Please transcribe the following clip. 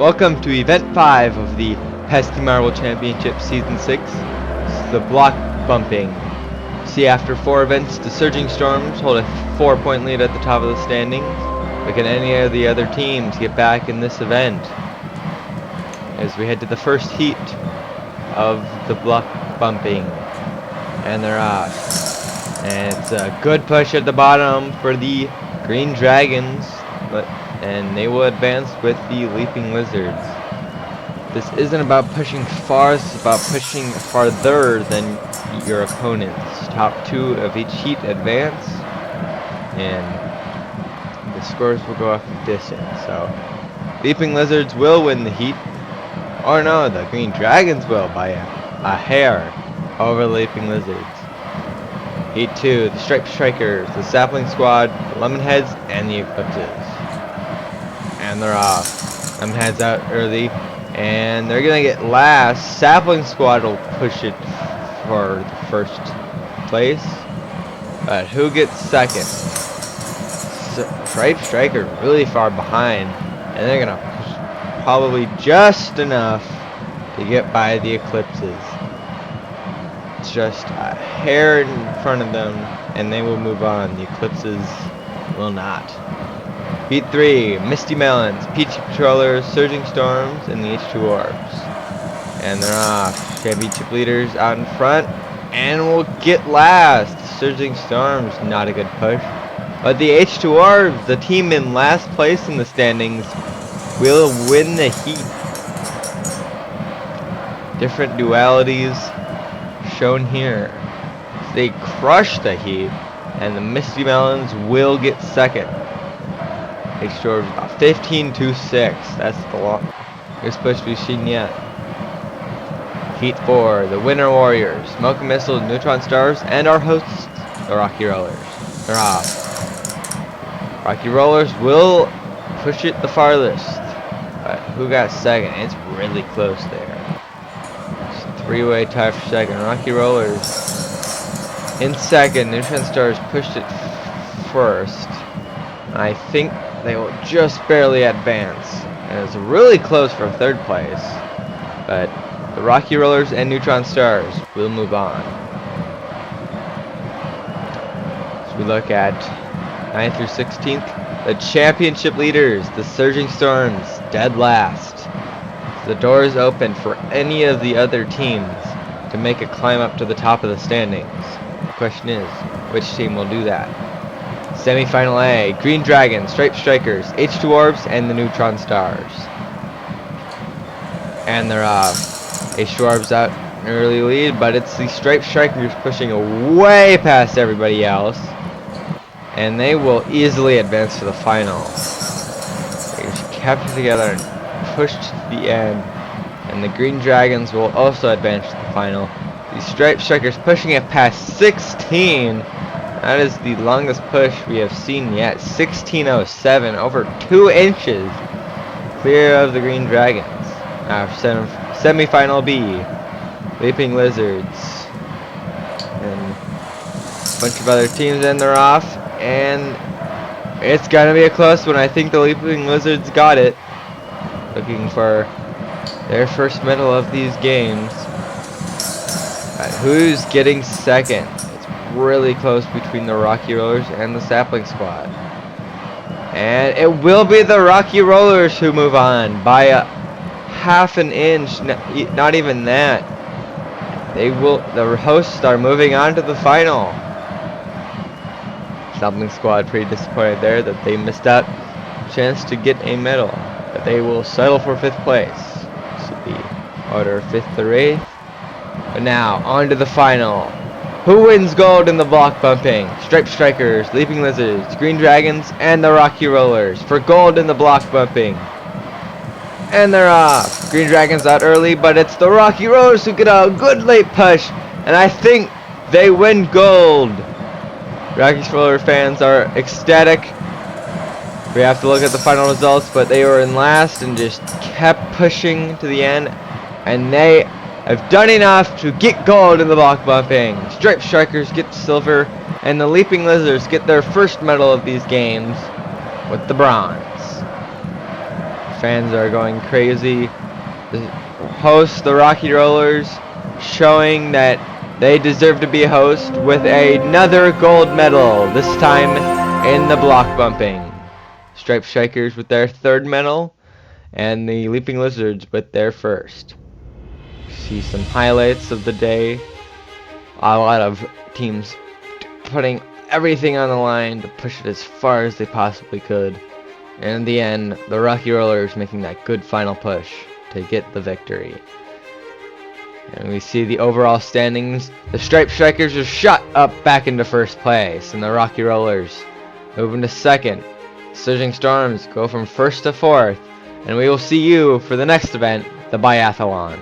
Welcome to Event 5 of the Pesky Marble Championship Season 6. This is the block bumping. See, after 4 events, the Surging Storms hold a 4-point lead at the top of the standings. But can any of the other teams get back in this event? As we head to the first heat of the block bumping. And they're off. And it's a good push at the bottom for the Green Dragons. And they will advance with the Leaping Lizards. This isn't about pushing far, it's about pushing farther than your opponents. Top 2 of each heat advance, and the scores will go off the distance. So, Leaping Lizards will win the heat. Or no, the Green Dragons will by a hair over the Leaping Lizards. Heat 2, the Striped Strikers, the Sapling Squad, the Lemonheads, and the Eclipses. And they're off. Lemonheads out early, and they're gonna get last. Sapling Squad will push it for the first place, but who gets second? Striped Striker really far behind, and they're gonna push probably just enough to get by the Eclipses. It's just a hair in front of them, and they will move on. The Eclipses will not. Heat 3, Misty Melons, Peachy Patrollers, Surging Storms, and the H2 Orbs. And they're off. Championship leaders out in front, and will get last. Surging Storms, not a good push. But the H2 Orbs, the team in last place in the standings, will win the heat. Different dualities shown here. They crush the heat, and the Misty Melons will get second. H2 Orbs about 15-6. That's the longest push we've seen yet. Heat 4, the Winter Warriors, Smoke and Missile, Neutron Stars, and our hosts, the Rocky Rollers. They're off. Rocky Rollers will push it the farthest. But who got second? It's really close there. It's a 3-way tie for second. Rocky Rollers in second. Neutron Stars pushed it first. I think they will just barely advance. And it's really close for third place. But the Rocky Rollers and Neutron Stars will move on. As we look at 9th through 16th, the championship leaders, the Surging Storms, dead last. The door is open for any of the other teams to make a climb up to the top of the standings. The question is, which team will do that? Semi-final A, Green Dragons, Striped Strikers, H2 Orbs, and the Neutron Stars. And they're off. H2 Orbs out an early lead, but it's the Striped Strikers pushing way past everybody else. And they will easily advance to the final. They just kept it together and pushed to the end. And the Green Dragons will also advance to the final. The Striped Strikers pushing it past 16. That is the longest push we have seen yet. 16:07, over 2 inches clear of the Green Dragons. Semi-final B, Leaping Lizards, and a bunch of other teams, and they're off. And it's gonna be a close one. I think the Leaping Lizards got it. Looking for their first medal of these games. Who's getting second? Really close between the Rocky Rollers and the Sapling Squad. And it will be the Rocky Rollers who move on by a half an inch, not even that. The hosts are moving on to the final. Sapling Squad pretty disappointed there that they missed out chance to get a medal, but they will settle for 5th place. This will be order 5th or 8th. But now on to the final. Who wins gold in the block bumping? Striped Strikers, Leaping Lizards, Green Dragons, and the Rocky Rollers for gold in the block bumping. And they're off. Green Dragons out early, but it's the Rocky Rollers who get a good late push, and I think they win gold. Rocky Roller fans are ecstatic. We have to look at the final results, but they were in last and just kept pushing to the end, and they have done enough to get gold in the block bumping. Striped Strikers get silver, and the Leaping Lizards get their first medal of these games with the bronze. fans are going crazy. The host, the Rocky Rollers, showing that they deserve to be a host with another gold medal, this time in the block bumping. Striped Strikers with their third medal, and the Leaping Lizards with their first. See some highlights of the day. A lot of teams putting everything on the line to push it as far as they possibly could. And in the end, the Rocky Rollers making that good final push to get the victory. And we see the overall standings. The Striped Strikers are shot up back into first place, and the Rocky Rollers move into second. Surging Storms go from first to fourth, and we will see you for the next event, the biathlon.